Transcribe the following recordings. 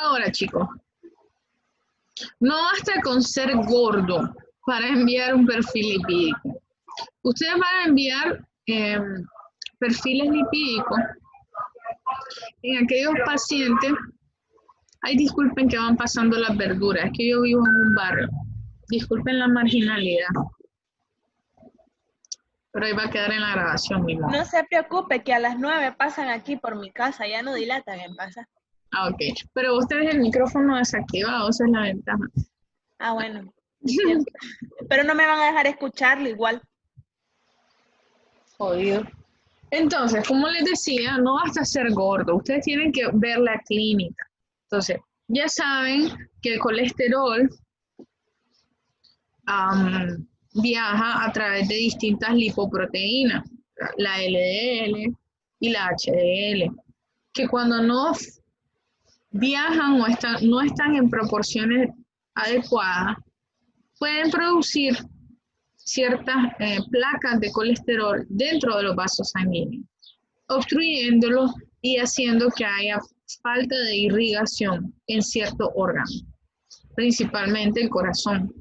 Ahora, chicos, no basta con ser gordo para enviar un perfil lipídico. Ustedes van a enviar perfiles lipídicos en aquellos pacientes. Ay, disculpen que van pasando las verduras, es que yo vivo en un barrio. Disculpen la marginalidad, pero ahí va a quedar en la grabación mismo. No se preocupe que a las 9 pasan aquí por mi casa, ya no dilatan en pasar. Ah, ok. Pero ustedes el micrófono desactivado, esa es la ventaja. Ah, bueno, es cierto. Pero no me van a dejar escucharlo igual. Jodido. Entonces, como les decía, no basta ser gordo, ustedes tienen que ver la clínica. Entonces, ya saben que el colesterol viaja a través de distintas lipoproteínas, la LDL y la HDL, que cuando no viajan o no están en proporciones adecuadas, pueden producir ciertas placas de colesterol dentro de los vasos sanguíneos, obstruyéndolos y haciendo que haya falta de irrigación en ciertos órganos, principalmente el corazón,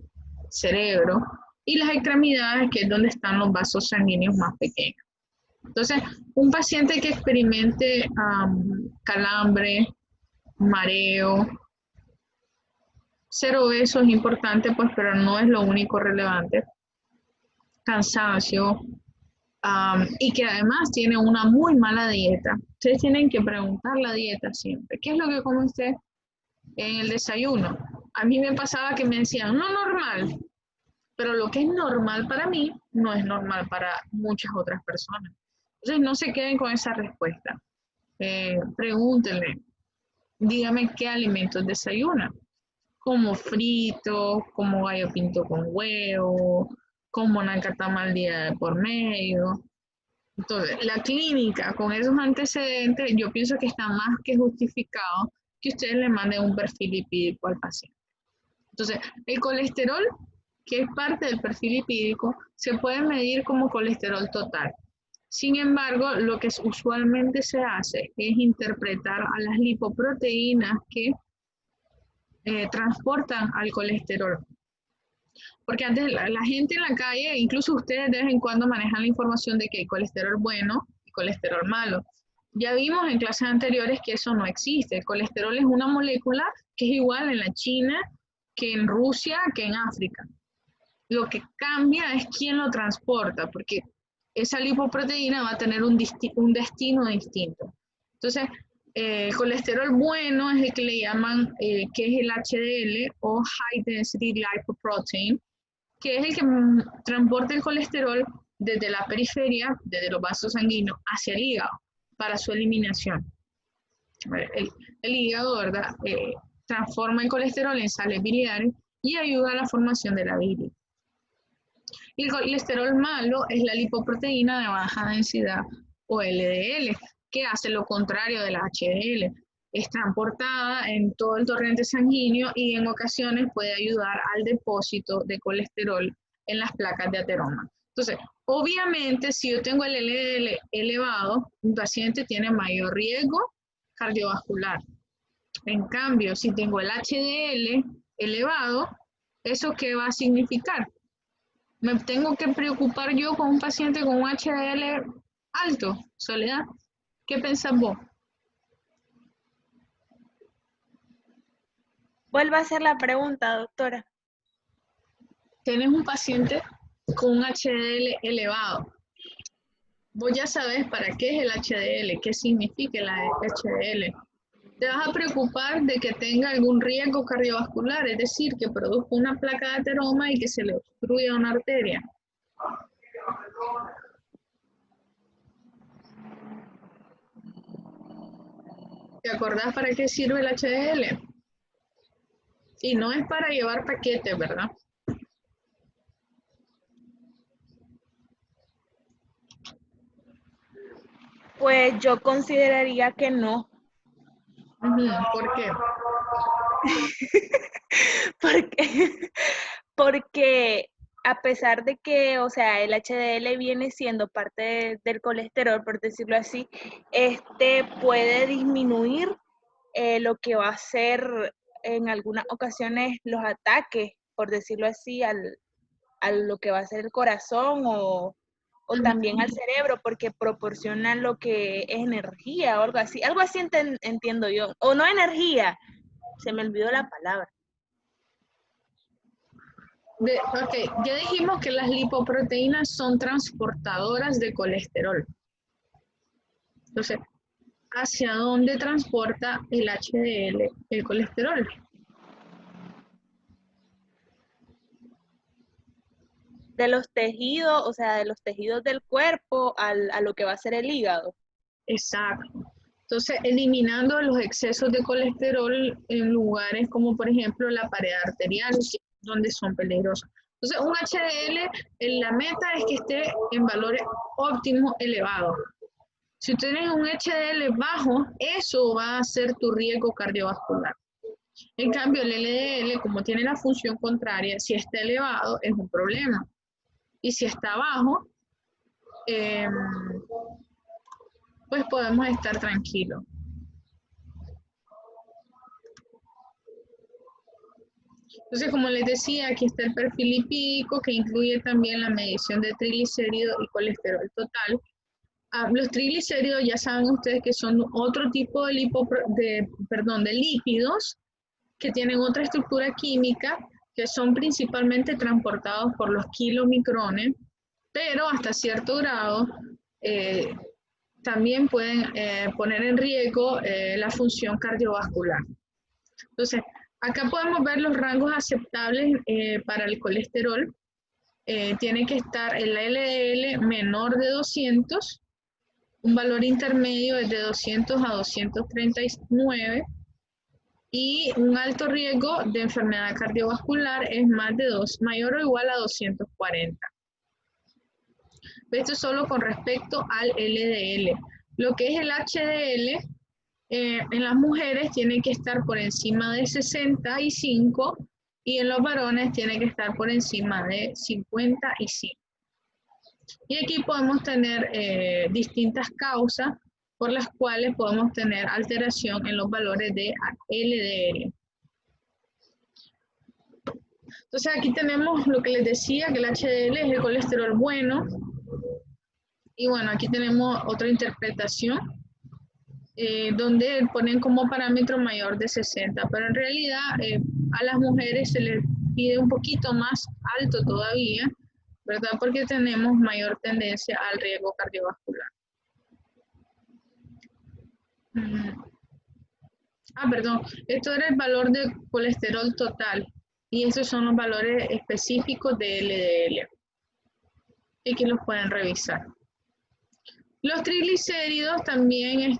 cerebro y las extremidades, que es donde están los vasos sanguíneos más pequeños. Entonces, un paciente que experimente calambre, mareo, ser obeso es importante, pues, pero no es lo único relevante. Cansancio, y que además tiene una muy mala dieta. Ustedes tienen que preguntar la dieta siempre. ¿Qué es lo que come usted en el desayuno? A mí me pasaba que me decían, no normal, pero lo que es normal para mí no es normal para muchas otras personas. Entonces no se queden con esa respuesta. Pregúntenle, dígame qué alimentos desayuna. Como fritos, como gallo pinto con huevo, como nacatamal día de por medio. Entonces, la clínica con esos antecedentes, yo pienso que está más que justificado que ustedes le manden un perfil lipídico al paciente. Entonces, el colesterol, que es parte del perfil lipídico, se puede medir como colesterol total. Sin embargo, lo que usualmente se hace es interpretar a las lipoproteínas que transportan al colesterol. Porque antes la gente en la calle, incluso ustedes de vez en cuando manejan la información de que hay colesterol bueno y colesterol malo. Ya vimos en clases anteriores que eso no existe. El colesterol es una molécula que es igual en la China, que en Rusia, que en África. Lo que cambia es quién lo transporta, porque esa lipoproteína va a tener un destino distinto. Entonces, el colesterol bueno es el que le llaman, que es el HDL o High Density Lipoprotein, que es el que transporta el colesterol desde la periferia, desde los vasos sanguíneos, hacia el hígado, para su eliminación. El hígado, ¿verdad? Transforma el colesterol en sales biliares y ayuda a la formación de la bilis. Y el colesterol malo es la lipoproteína de baja densidad o LDL, que hace lo contrario de la HDL. Es transportada en todo el torrente sanguíneo y en ocasiones puede ayudar al depósito de colesterol en las placas de ateroma. Entonces, obviamente, si yo tengo el LDL elevado, un paciente tiene mayor riesgo cardiovascular. En cambio, si tengo el HDL elevado, ¿eso qué va a significar? Me tengo que preocupar yo con un paciente con un HDL alto, Soledad. ¿Qué pensás vos? Vuelva a hacer la pregunta, doctora. Tenés un paciente con un HDL elevado. Vos ya sabés para qué es el HDL, qué significa el HDL. Te vas a preocupar de que tenga algún riesgo cardiovascular, es decir, que produzca una placa de ateroma y que se le obstruya una arteria. ¿Te acordás para qué sirve el HDL? Y no es para llevar paquetes, ¿verdad? Pues yo consideraría que no. ¿Por qué? Porque a pesar de que, o sea, el HDL viene siendo parte del colesterol, por decirlo así, este puede disminuir lo que va a ser en algunas ocasiones los ataques, por decirlo así, a lo que va a ser el corazón o también al cerebro, porque proporciona lo que es energía o algo así. Algo así entiendo yo. O no energía, se me olvidó la palabra. Ok, ya dijimos que las lipoproteínas son transportadoras de colesterol. Entonces, ¿hacia dónde transporta el HDL el colesterol? De los tejidos, o sea, de los tejidos del cuerpo a lo que va a ser el hígado. Exacto. Entonces, eliminando los excesos de colesterol en lugares como, por ejemplo, la pared arterial, donde son peligrosos. Entonces, un HDL, la meta es que esté en valores óptimos elevados. Si tú tienes un HDL bajo, eso va a ser tu riesgo cardiovascular. En cambio, el LDL, como tiene la función contraria, si está elevado, es un problema. Y si está bajo, pues podemos estar tranquilos. Entonces, como les decía, aquí está el perfil lipídico que incluye también la medición de triglicéridos y colesterol total. Los triglicéridos ya saben ustedes que son otro tipo de, de lípidos que tienen otra estructura química, que son principalmente transportados por los kilomicrones, pero hasta cierto grado también pueden poner en riesgo la función cardiovascular. Entonces, acá podemos ver los rangos aceptables para el colesterol. Tiene que estar el LDL menor de 200, un valor intermedio es de 200 a 239, y un alto riesgo de enfermedad cardiovascular es mayor o igual a 240. Esto es solo con respecto al LDL. Lo que es el HDL, en las mujeres tiene que estar por encima de 65 y en los varones tiene que estar por encima de 55. Y aquí podemos tener distintas causas por las cuales podemos tener alteración en los valores de LDL. Entonces aquí tenemos lo que les decía, que el HDL es el colesterol bueno. Y bueno, aquí tenemos otra interpretación, donde ponen como parámetro mayor de 60, pero en realidad a las mujeres se les pide un poquito más alto todavía, ¿verdad? Porque tenemos mayor tendencia al riesgo cardiovascular. Perdón, esto era el valor de colesterol total y estos son los valores específicos de LDL. Y que los pueden revisar. Los triglicéridos también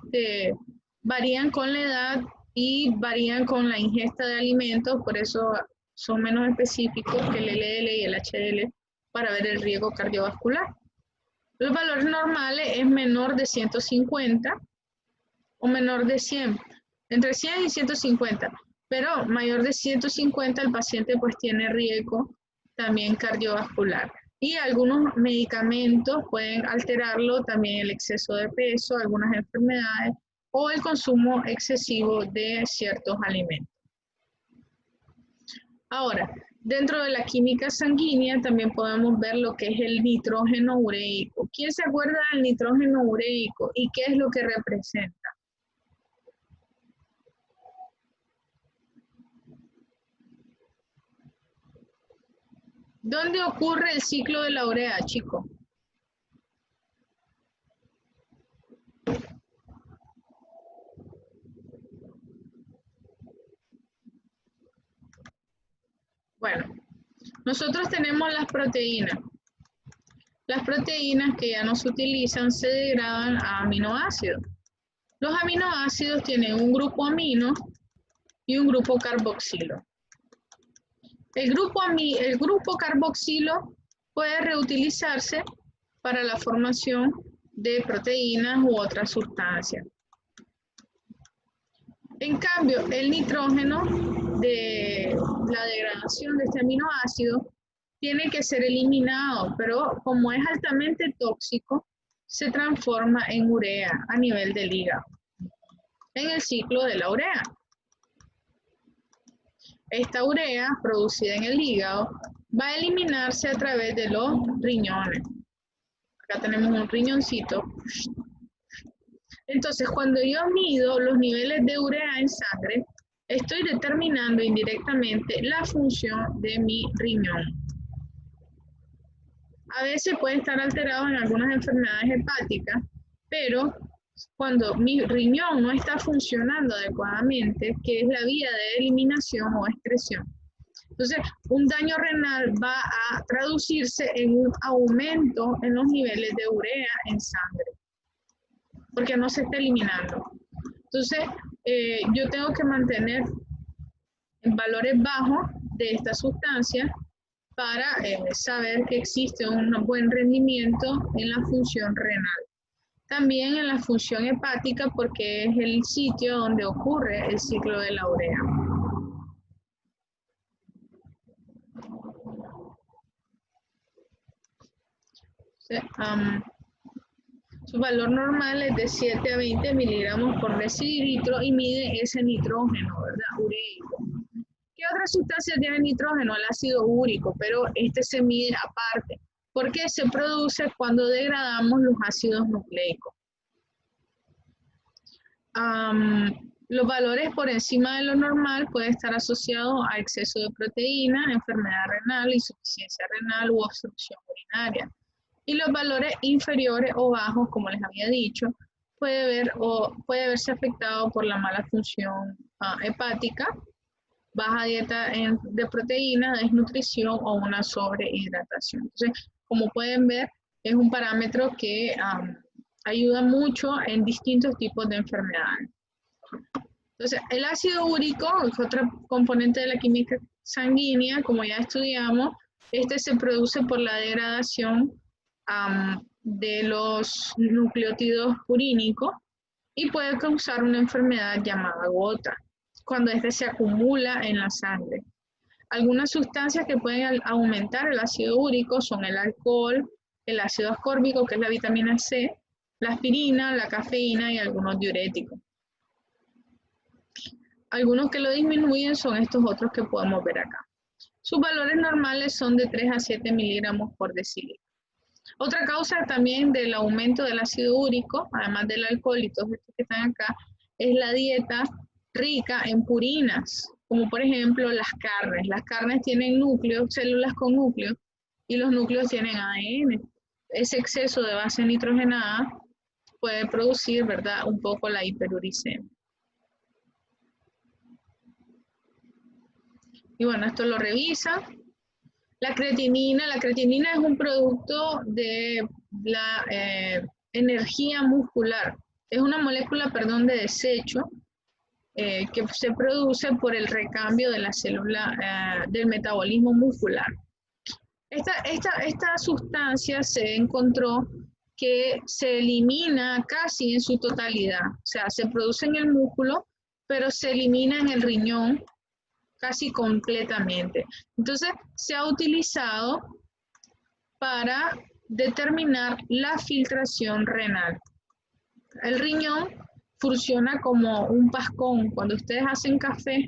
varían con la edad y varían con la ingesta de alimentos, por eso son menos específicos que el LDL y el HDL para ver el riesgo cardiovascular. Los valores normales es menor de 150 o menor de 100, entre 100 y 150, pero mayor de 150 el paciente pues tiene riesgo también cardiovascular. Y algunos medicamentos pueden alterarlo, también el exceso de peso, algunas enfermedades o el consumo excesivo de ciertos alimentos. Ahora, dentro de la química sanguínea también podemos ver lo que es el nitrógeno ureico. ¿Quién se acuerda del nitrógeno ureico y qué es lo que representa? ¿Dónde ocurre el ciclo de la urea, chicos? Bueno, nosotros tenemos las proteínas. Las proteínas que ya no se utilizan se degradan a aminoácidos. Los aminoácidos tienen un grupo amino y un grupo carboxilo. El grupo carboxilo puede reutilizarse para la formación de proteínas u otras sustancias. En cambio, el nitrógeno de la degradación de este aminoácido tiene que ser eliminado, pero como es altamente tóxico, se transforma en urea a nivel del hígado. en el ciclo de la urea. Esta urea producida en el hígado va a eliminarse a través de los riñones. Acá tenemos un riñoncito. Entonces, cuando yo mido los niveles de urea en sangre, estoy determinando indirectamente la función de mi riñón. A veces puede estar alterado en algunas enfermedades hepáticas, pero cuando mi riñón no está funcionando adecuadamente, que es la vía de eliminación o excreción, entonces un daño renal va a traducirse en un aumento en los niveles de urea en sangre, porque no se está eliminando. Entonces, yo tengo que mantener en valores bajos de esta sustancia para saber que existe un buen rendimiento en la función renal. También en la función hepática, porque es el sitio donde ocurre el ciclo de la urea. Su valor normal es de 7 a 20 miligramos por decilitro y mide ese nitrógeno, ¿verdad? Ureico. ¿Qué otra sustancia tiene nitrógeno? El ácido úrico, pero este se mide aparte, porque se produce cuando degradamos los ácidos nucleicos. Los valores por encima de lo normal pueden estar asociados a exceso de proteína, enfermedad renal, insuficiencia renal u obstrucción urinaria. Y los valores inferiores o bajos, como les había dicho, puede verse afectado por la mala función hepática, baja dieta de proteína, desnutrición o una sobrehidratación. Entonces, como pueden ver, es un parámetro que ayuda mucho en distintos tipos de enfermedades. Entonces, el ácido úrico es otro componente de la química sanguínea, como ya estudiamos. Este se produce por la degradación de los nucleótidos purínicos y puede causar una enfermedad llamada gota, cuando este se acumula en la sangre. Algunas sustancias que pueden aumentar el ácido úrico son el alcohol, el ácido ascórbico, que es la vitamina C, la aspirina, la cafeína y algunos diuréticos. Algunos que lo disminuyen son estos otros que podemos ver acá. Sus valores normales son de 3 a 7 miligramos por decilitro. Otra causa también del aumento del ácido úrico, además del alcohol y todos estos que están acá, es la dieta rica en purinas, como por ejemplo las carnes. Las carnes tienen núcleos, células con núcleos, y los núcleos tienen ADN. Ese exceso de base nitrogenada puede producir, ¿verdad?, un poco la hiperuricemia. Y bueno, esto lo revisa. La creatinina es un producto de la energía muscular. Es una molécula, de desecho que se produce por el recambio de la célula del metabolismo muscular. Esta sustancia se encontró que se elimina casi en su totalidad. O sea, se produce en el músculo, pero se elimina en el riñón casi completamente. Entonces, se ha utilizado para determinar la filtración renal. El riñón funciona como un pascón. Cuando ustedes hacen café,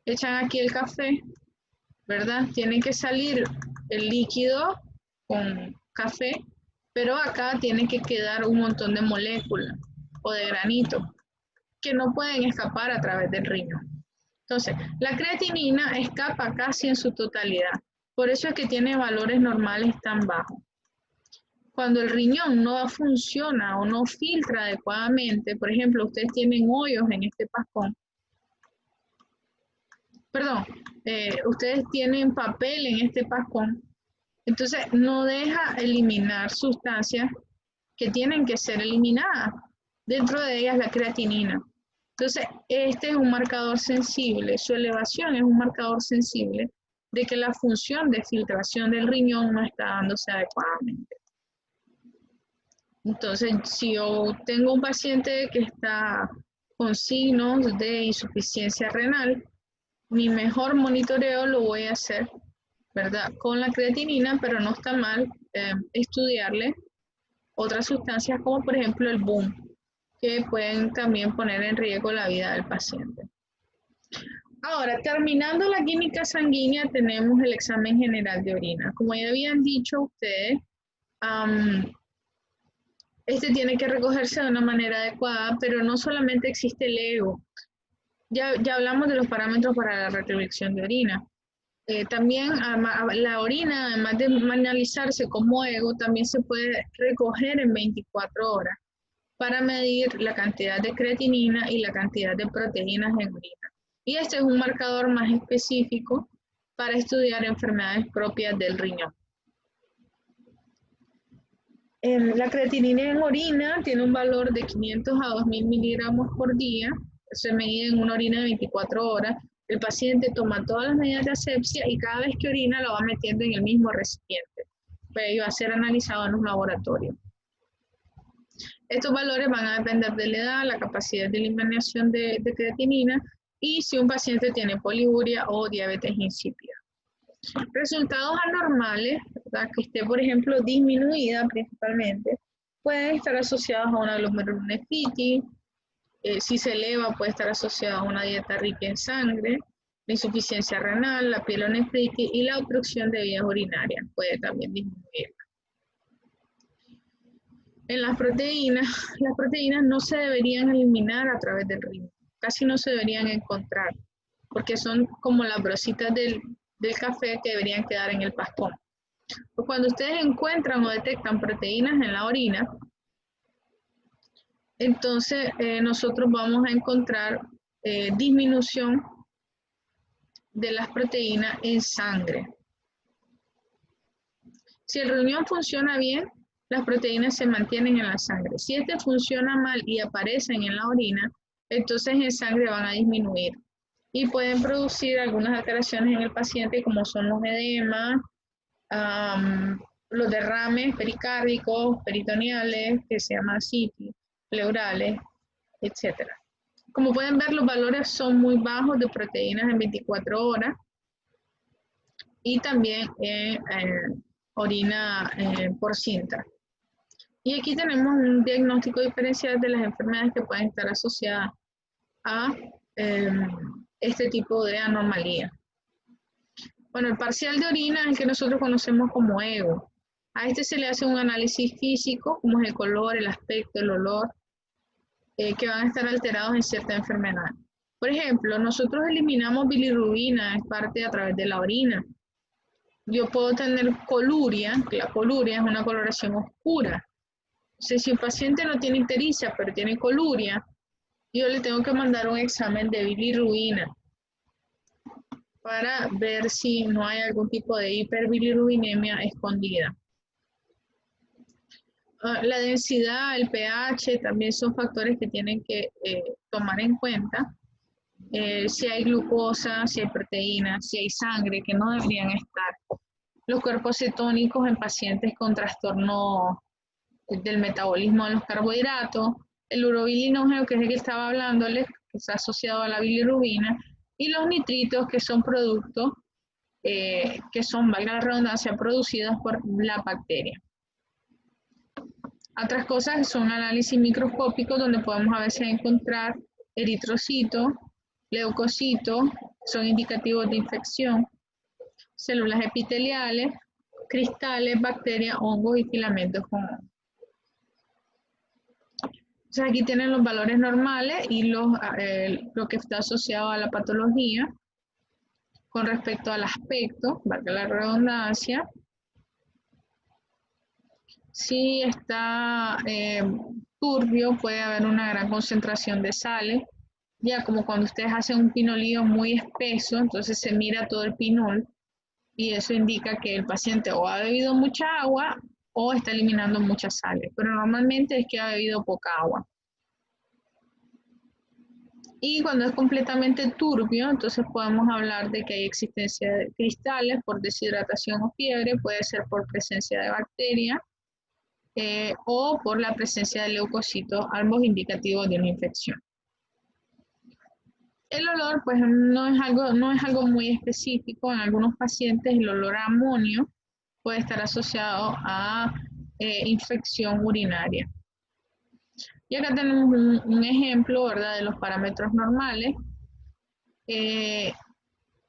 echan aquí el café, ¿verdad? Tiene que salir el líquido con café, pero acá tiene que quedar un montón de moléculas o de granito que no pueden escapar a través del riñón. Entonces, la creatinina escapa casi en su totalidad. Por eso es que tiene valores normales tan bajos. Cuando el riñón no funciona o no filtra adecuadamente, por ejemplo, ustedes tienen hoyos en este pascón. Perdón, ustedes tienen papel en este pascón. Entonces, no deja eliminar sustancias que tienen que ser eliminadas. Dentro de ellas la creatinina. Entonces, este es un marcador sensible, su elevación es un marcador sensible de que la función de filtración del riñón no está dándose adecuadamente. Entonces, si yo tengo un paciente que está con signos de insuficiencia renal, mi mejor monitoreo lo voy a hacer, ¿verdad?, con la creatinina, pero no está mal estudiarle otras sustancias como por ejemplo el BUM. que pueden también poner en riesgo la vida del paciente. Ahora, terminando la química sanguínea, tenemos el examen general de orina. Como ya habían dicho ustedes, este tiene que recogerse de una manera adecuada, pero no solamente existe el EGO. Ya hablamos de los parámetros para la recolección de orina. También la orina, además de analizarse como EGO, también se puede recoger en 24 horas para medir la cantidad de creatinina y la cantidad de proteínas en orina. Y este es un marcador más específico para estudiar enfermedades propias del riñón. La creatinina en orina tiene un valor de 500 a 2000 miligramos por día. Se mide en una orina de 24 horas. El paciente toma todas las medidas de asepsia y cada vez que orina lo va metiendo en el mismo recipiente. Pues va a ser analizado en un laboratorio. Estos valores van a depender de la edad, la capacidad de eliminación de creatinina y si un paciente tiene poliuria o diabetes insípida. Resultados anormales, ¿verdad? Que esté, por ejemplo, disminuida principalmente, pueden estar asociados a una glomerulonefritis. Si se eleva, puede estar asociado a una dieta rica en sangre, la insuficiencia renal, la pielonefritis y la obstrucción de vías urinarias puede también disminuir. En las proteínas no se deberían eliminar a través del riñón, casi no se deberían encontrar, porque son como las brositas del café que deberían quedar en el pastón. Pues cuando ustedes encuentran o detectan proteínas en la orina, entonces nosotros vamos a encontrar disminución de las proteínas en sangre. Si el riñón funciona bien, las proteínas se mantienen en la sangre. Si este funciona mal y aparecen en la orina, entonces en sangre van a disminuir y pueden producir algunas alteraciones en el paciente como son los edemas, los derrames pericárdicos, peritoneales, que se llaman citis, pleurales, etc. Como pueden ver, los valores son muy bajos de proteínas en 24 horas y también orina por cinta. Y aquí tenemos un diagnóstico diferencial de las enfermedades que pueden estar asociadas a este tipo de anomalía. Bueno, el parcial de orina es el que nosotros conocemos como EGO. A este se le hace un análisis físico, como es el color, el aspecto, el olor, que van a estar alterados en cierta enfermedad. Por ejemplo, nosotros eliminamos bilirrubina, es parte a través de la orina. Yo puedo tener coluria, que la coluria es una coloración oscura. Entonces, si un paciente no tiene ictericia, pero tiene coluria, yo le tengo que mandar un examen de bilirrubina para ver si no hay algún tipo de hiperbilirrubinemia escondida. La densidad, el pH también son factores que tienen que tomar en cuenta. Si hay glucosa, si hay proteínas, si hay sangre, que no deberían estar. Los cuerpos cetónicos en pacientes con trastorno del metabolismo de los carbohidratos, el urobilinógeno, que es el que estaba hablándoles, que está asociado a la bilirrubina, y los nitritos, que son productos que son, valga la redundancia, producidos por la bacteria. Otras cosas son análisis microscópicos, donde podemos a veces encontrar eritrocitos, leucocitos, son indicativos de infección, células epiteliales, cristales, bacterias, hongos y filamentos con hongos. Entonces aquí tienen los valores normales y lo que está asociado a la patología con respecto al aspecto, valga la redundancia. Si está turbio, puede haber una gran concentración de sales, ya como cuando ustedes hacen un pinolillo muy espeso, entonces se mira todo el pinol y eso indica que el paciente o ha bebido mucha agua o está eliminando muchas sales, pero normalmente es que ha bebido poca agua. Y cuando es completamente turbio, entonces podemos hablar de que hay existencia de cristales por deshidratación o fiebre, puede ser por presencia de bacterias o por la presencia de leucocitos, ambos indicativos de una infección. El olor, pues no es algo muy específico. En algunos pacientes el olor a amonio puede estar asociado a infección urinaria. Y acá tenemos un ejemplo, ¿verdad?, de los parámetros normales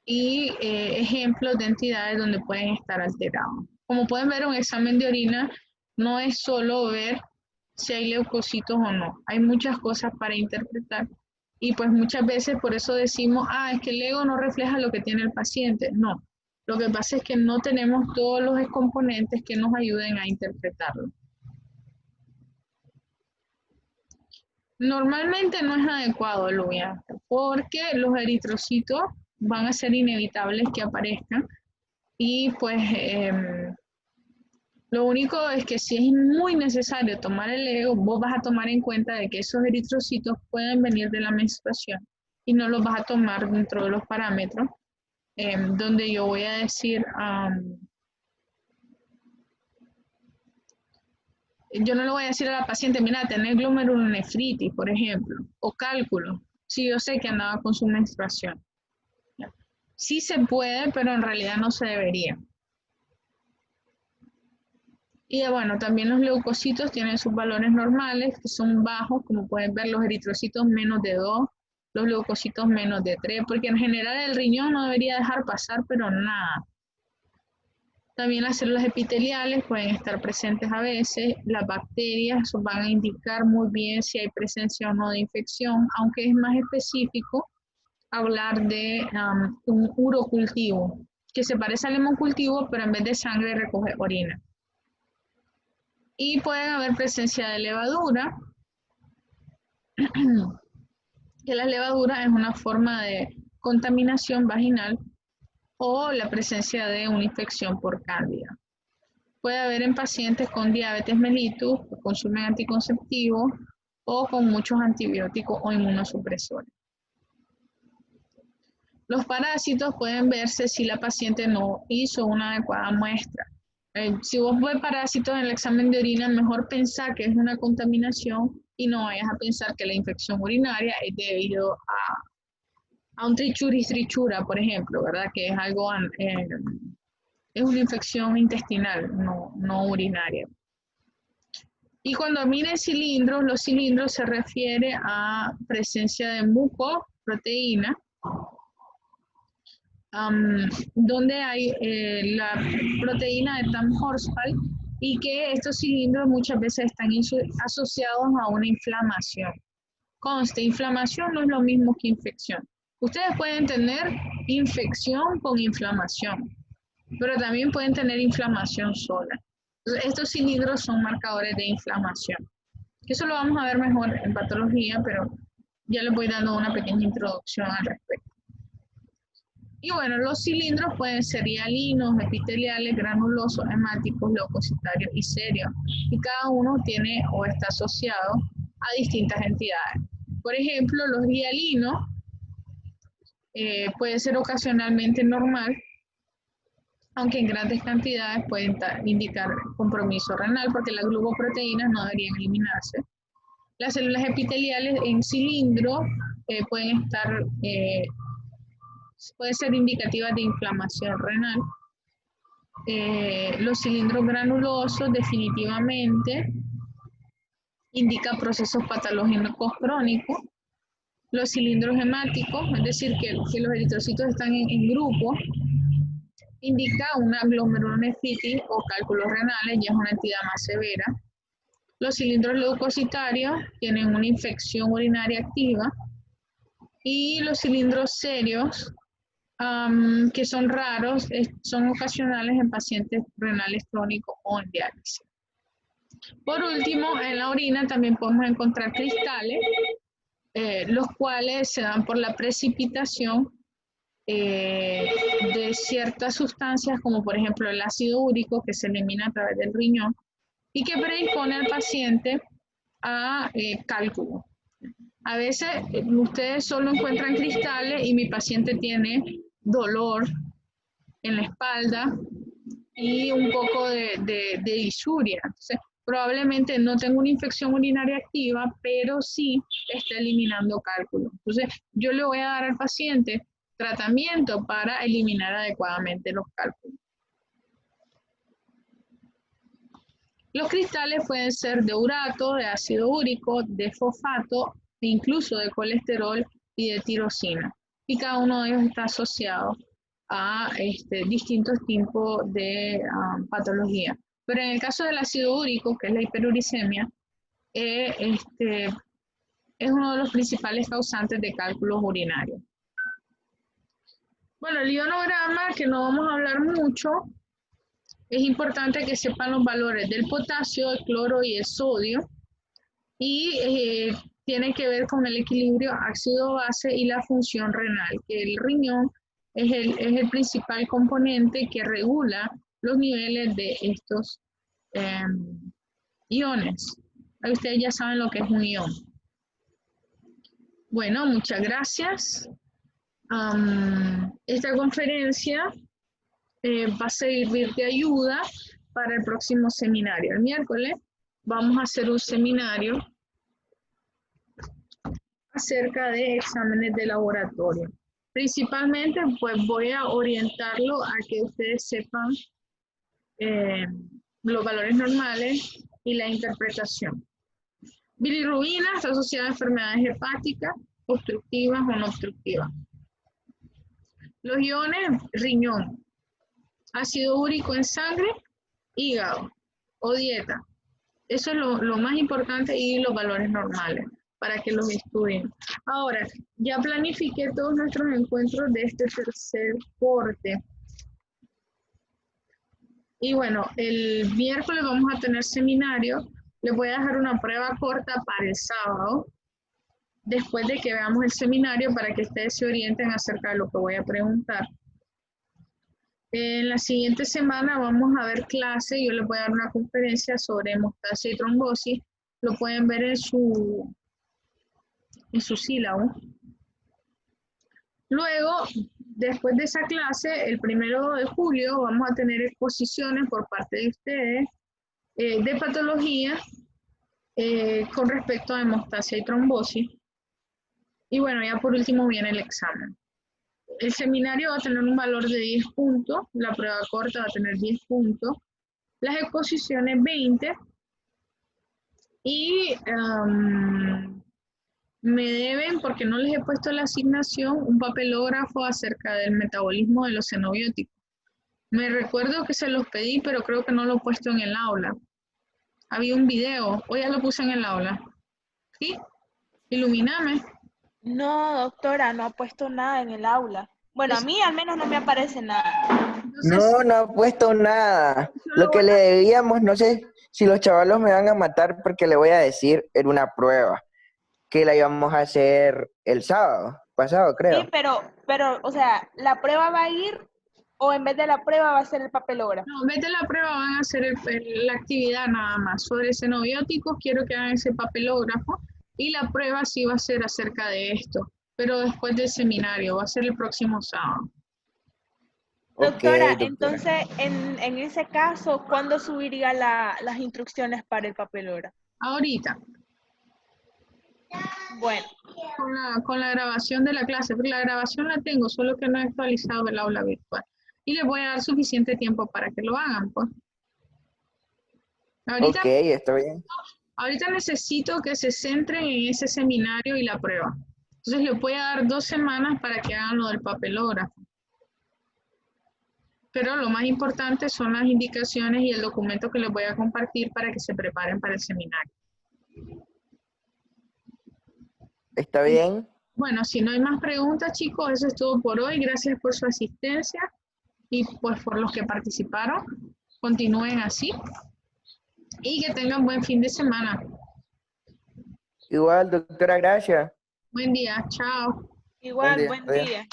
ejemplos de entidades donde pueden estar alterados. Como pueden ver, un examen de orina no es solo ver si hay leucocitos o no. Hay muchas cosas para interpretar. Y pues muchas veces por eso decimos, es que el ego no refleja lo que tiene el paciente. No, lo que pasa es que no tenemos todos los componentes que nos ayuden a interpretarlo. Normalmente no es adecuado, Luia, porque los eritrocitos van a ser inevitables que aparezcan y pues lo único es que si es muy necesario tomar el ego, vos vas a tomar en cuenta de que esos eritrocitos pueden venir de la menstruación y no los vas a tomar dentro de los parámetros, donde yo voy a decir, yo no le voy a decir a la paciente, mira, tener glomerulonefritis, por ejemplo, o cálculo, si yo sé que andaba con su menstruación. Sí se puede, pero en realidad no se debería. Y bueno, también los leucocitos tienen sus valores normales, que son bajos, como pueden ver los eritrocitos menos de 2, los leucocitos menos de 3, porque en general el riñón no debería dejar pasar, pero nada. También las células epiteliales pueden estar presentes a veces, las bacterias van a indicar muy bien si hay presencia o no de infección, aunque es más específico hablar de un urocultivo, que se parece al hemocultivo, pero en vez de sangre recoge orina. Y puede haber presencia de levadura, que la levadura es una forma de contaminación vaginal o la presencia de una infección por cándida. Puede haber en pacientes con diabetes mellitus, que consumen anticonceptivos o con muchos antibióticos o inmunosupresores. Los parásitos pueden verse si la paciente no hizo una adecuada muestra. Si vos ves parásitos en el examen de orina, mejor pensar que es una contaminación y no vayas a pensar que la infección urinaria es debido a un trichura, por ejemplo, ¿verdad? Que es algo, es una infección intestinal, no urinaria. Y cuando miren cilindros, los cilindros se refiere a presencia de mucoproteína, donde hay la proteína de Tamm-Horsfall y que estos cilindros muchas veces están asociados a una inflamación. Conste, inflamación no es lo mismo que infección. Ustedes pueden tener infección con inflamación, pero también pueden tener inflamación sola. Entonces, estos cilindros son marcadores de inflamación. Eso lo vamos a ver mejor en patología, pero ya les voy dando una pequeña introducción al respecto. Y bueno, los cilindros pueden ser hialinos, epiteliales, granulosos, hemáticos, leucocitarios y serios. Y cada uno tiene o está asociado a distintas entidades. Por ejemplo, los hialinos pueden ser ocasionalmente normal, aunque en grandes cantidades pueden indicar compromiso renal porque las glucoproteínas no deberían eliminarse. Las células epiteliales en cilindro pueden ser indicativas de inflamación renal. Los cilindros granulosos definitivamente indican procesos patológicos crónicos. Los cilindros hemáticos, es decir, que los eritrocitos están en grupo, indica una glomerulonefritis o cálculos renales, ya es una entidad más severa. Los cilindros leucocitarios tienen una infección urinaria activa y los cilindros serios, que son raros, son ocasionales en pacientes renales crónicos o en diálisis. Por último, en la orina también podemos encontrar cristales, los cuales se dan por la precipitación de ciertas sustancias, como por ejemplo el ácido úrico, que se elimina a través del riñón y que predispone al paciente a cálculo. A veces ustedes solo encuentran cristales y mi paciente tiene dolor en la espalda y un poco de disuria. Entonces, probablemente no tenga una infección urinaria activa, pero sí está eliminando cálculo. Entonces, yo le voy a dar al paciente tratamiento para eliminar adecuadamente los cálculos. Los cristales pueden ser de urato, de ácido úrico, de fosfato, e incluso de colesterol y de tirosina. Y cada uno de ellos está asociado a distintos tipos de patología. Pero en el caso del ácido úrico, que es la hiperuricemia, es uno de los principales causantes de cálculos urinarios. Bueno, el ionograma, que no vamos a hablar mucho, es importante que sepan los valores del potasio, el cloro y el sodio, y tiene que ver con el equilibrio ácido-base y la función renal, que el riñón es el principal componente que regula los niveles de estos iones. Ahí ustedes ya saben lo que es un ion. Bueno, muchas gracias. Esta conferencia va a servir de ayuda para el próximo seminario. El miércoles vamos a hacer un seminario acerca de exámenes de laboratorio. Principalmente, pues voy a orientarlo a que ustedes sepan los valores normales y la interpretación. Bilirrubina está asociada a enfermedades hepáticas, obstructivas o no obstructivas. Los iones, riñón, ácido úrico en sangre, hígado o dieta. Eso es lo más importante y los valores normales para que los estudien. Ahora, ya planifiqué todos nuestros encuentros de este tercer corte. Y bueno, el miércoles vamos a tener seminario. Les voy a dejar una prueba corta para el sábado, después de que veamos el seminario, para que ustedes se orienten acerca de lo que voy a preguntar. En la siguiente semana vamos a ver clase. Yo les voy a dar una conferencia sobre hemostasia y trombosis. Lo pueden ver en su sílabo. Luego, después de esa clase, el 1 de julio, vamos a tener exposiciones por parte de ustedes de patología con respecto a hemostasia y trombosis. Y bueno, ya por último viene el examen. El seminario va a tener un valor de 10 puntos, la prueba corta va a tener 10 puntos, las exposiciones 20, y me deben, porque no les he puesto la asignación, un papelógrafo acerca del metabolismo de los xenobióticos. Me recuerdo que se los pedí, pero creo que no lo he puesto en el aula. Había un video, o ya lo puse en el aula. ¿Sí? Ilumíname. No, doctora, no ha puesto nada en el aula. Bueno, a mí al menos no me aparece nada. Entonces, No ha puesto nada. solo Lo que le debíamos, no sé si los chavalos me van a matar porque le voy a decir, era una prueba que la íbamos a hacer el sábado pasado, creo. Sí, pero, o sea, ¿la prueba va a ir o en vez de la prueba va a ser el papelógrafo? no, en vez de la prueba van a hacer la actividad nada más. Sobre xenobióticos quiero que hagan ese papelógrafo y la prueba sí va a ser acerca de esto, pero después del seminario, va a ser el próximo sábado. Doctora, Ok, doctora. entonces, en ese caso, ¿cuándo subiría las instrucciones para el papelógrafo? Ahorita, Bueno, con la grabación de la clase, porque la grabación la tengo, solo que no he actualizado el aula virtual. Y les voy a dar suficiente tiempo para que lo hagan, pues. Ahorita, Ok, está bien. ahorita necesito que se centren en ese seminario y la prueba. Entonces les voy a dar 2 semanas para que hagan lo del papelógrafo. Pero lo más importante son las indicaciones y el documento que les voy a compartir para que se preparen para el seminario. ¿Está bien? Bueno, si no hay más preguntas, chicos, eso es todo por hoy. Gracias por su asistencia y pues por los que participaron. Continúen así y que tengan buen fin de semana. Igual, doctora, gracias. Buen día, chao. igual, Buen buen día. día.